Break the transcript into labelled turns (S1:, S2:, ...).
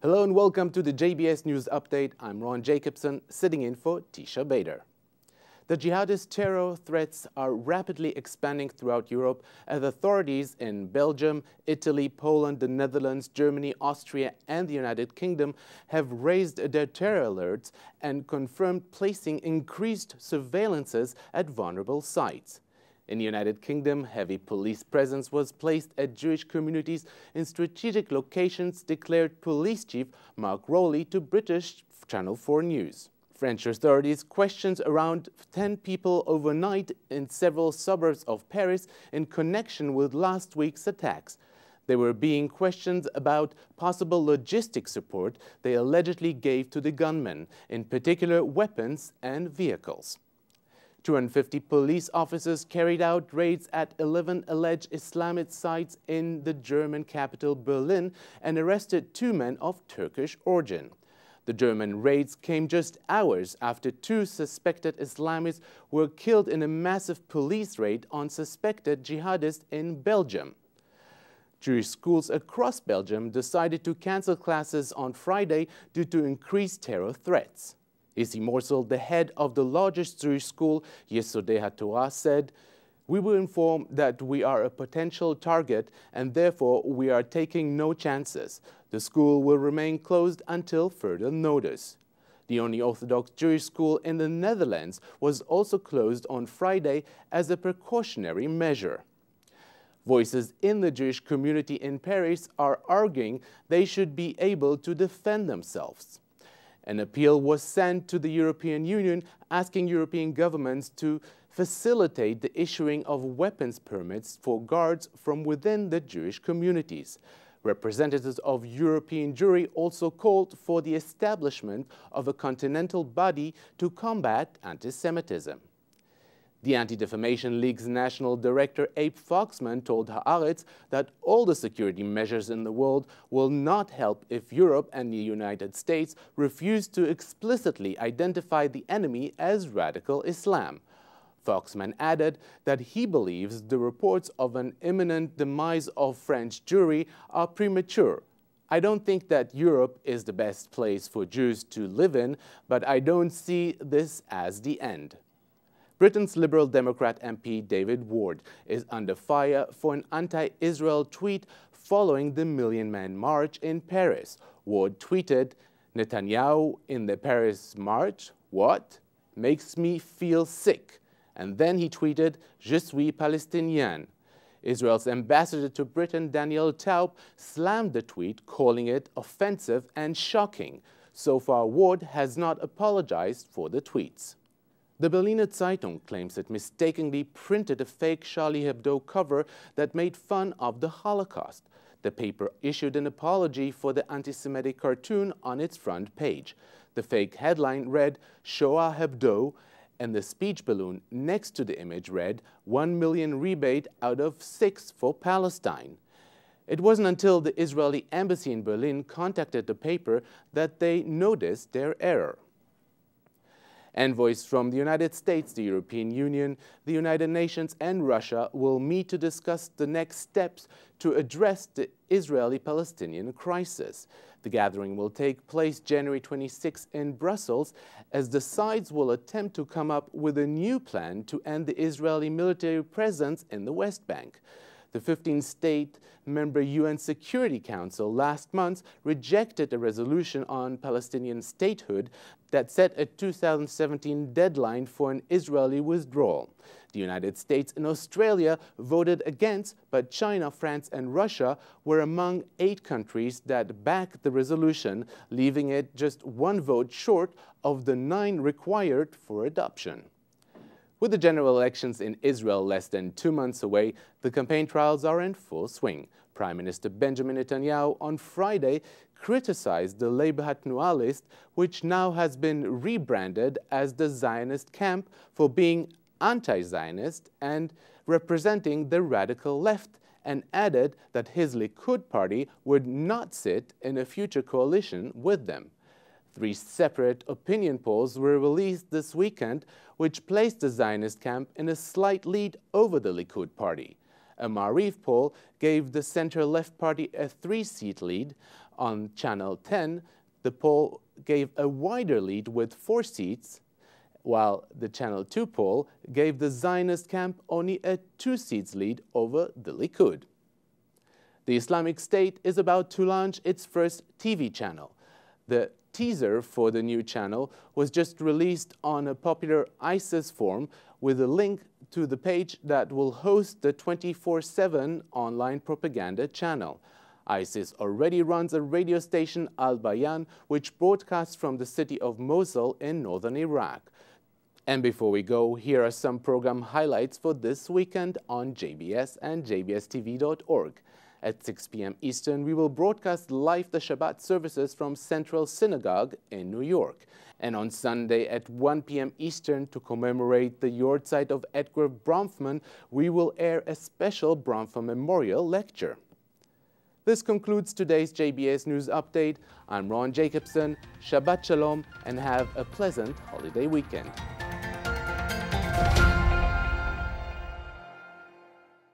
S1: Hello and welcome to the JBS News Update. I'm Ron Jacobsohn, sitting in for Tisha Bader. The jihadist terror threats are rapidly expanding throughout Europe as authorities in Belgium, Italy, Poland, the Netherlands, Germany, Austria and the United Kingdom have raised their terror alerts and confirmed placing increased surveillances at vulnerable sites. In the United Kingdom, heavy police presence was placed at Jewish communities in strategic locations, declared Police Chief Mark Rowley to British Channel 4 News. French authorities questioned around 10 people overnight in several suburbs of Paris in connection with last week's attacks. They were being questioned about possible logistic support they allegedly gave to the gunmen, in particular weapons and vehicles. 250 police officers carried out raids at 11 alleged Islamist sites in the German capital Berlin and arrested 2 men of Turkish origin. The German raids came just hours after 2 suspected Islamists were killed in a massive police raid on suspected jihadists in Belgium. Jewish schools across Belgium decided to cancel classes on Friday due to increased terror threats. Isi Morsel, the head of the largest Jewish school, Yesodei HaTorah, said, "We were informed that we are a potential target and therefore we are taking no chances. The school will remain closed until further notice." The only Orthodox Jewish school in the Netherlands was also closed on Friday as a precautionary measure. Voices in the Jewish community in Paris are arguing they should be able to defend themselves. An appeal was sent to the European Union asking European governments to facilitate the issuing of weapons permits for guards from within the Jewish communities. Representatives of European Jewry also called for the establishment of a continental body to combat anti-Semitism. The Anti-Defamation League's National Director Abe Foxman told Haaretz that all the security measures in the world will not help if Europe and the United States refuse to explicitly identify the enemy as radical Islam. Foxman added that he believes the reports of an imminent demise of French Jewry are premature. "I don't think that Europe is the best place for Jews to live in, but I don't see this as the end." Britain's Liberal Democrat MP David Ward is under fire for an anti-Israel tweet following the Million Man March in Paris. Ward tweeted, "Netanyahu in the Paris March? What? Makes me feel sick." And then he tweeted, "Je suis palestinien." Israel's ambassador to Britain, Daniel Taub, slammed the tweet, calling it offensive and shocking. So far, Ward has not apologized for the tweets. The Berliner Zeitung claims it mistakenly printed a fake Charlie Hebdo cover that made fun of the Holocaust. The paper issued an apology for the anti-Semitic cartoon on its front page. The fake headline read, "Shoah Hebdo," and the speech balloon next to the image read, "1 million rebate out of 6 for Palestine." It wasn't until the Israeli embassy in Berlin contacted the paper that they noticed their error. Envoys from the United States, the European Union, the United Nations and Russia will meet to discuss the next steps to address the Israeli-Palestinian crisis. The gathering will take place January 26 in Brussels as the sides will attempt to come up with a new plan to end the Israeli military presence in the West Bank. The 15-state member UN Security Council last month rejected a resolution on Palestinian statehood that set a 2017 deadline for an Israeli withdrawal. The United States and Australia voted against, but China, France and Russia were among 8 countries that backed the resolution, leaving it just 1 vote short of the 9 required for adoption. With the general elections in Israel less than 2 months away, the campaign trials are in full swing. Prime Minister Benjamin Netanyahu on Friday criticized the Labour Hatnuah list, which now has been rebranded as the Zionist camp, for being anti-Zionist and representing the radical left, and added that his Likud party would not sit in a future coalition with them. 3 separate opinion polls were released this weekend, which placed the Zionist camp in a slight lead over the Likud party. A Maariv poll gave the center-left party a 3-seat lead, On Channel 10, the poll gave a wider lead with 4 seats, while the Channel 2 poll gave the Zionist camp only a 2-seats lead over the Likud. The Islamic State is about to launch its first TV channel. The teaser for the new channel was just released on a popular ISIS forum with a link to the page that will host the 24/7 online propaganda channel. ISIS already runs a radio station, Al Bayan, which broadcasts from the city of Mosul in northern Iraq. And before we go, here are some program highlights for this weekend on JBS and jbstv.org. At 6 p.m. Eastern, we will broadcast live the Shabbat services from Central Synagogue in New York. And on Sunday at 1 p.m. Eastern, to commemorate the Yortzeit of Edgar Bronfman, we will air a special Bronfman Memorial Lecture. This concludes today's JBS News Update. I'm Ron Jacobsohn. Shabbat Shalom, and have a pleasant holiday weekend.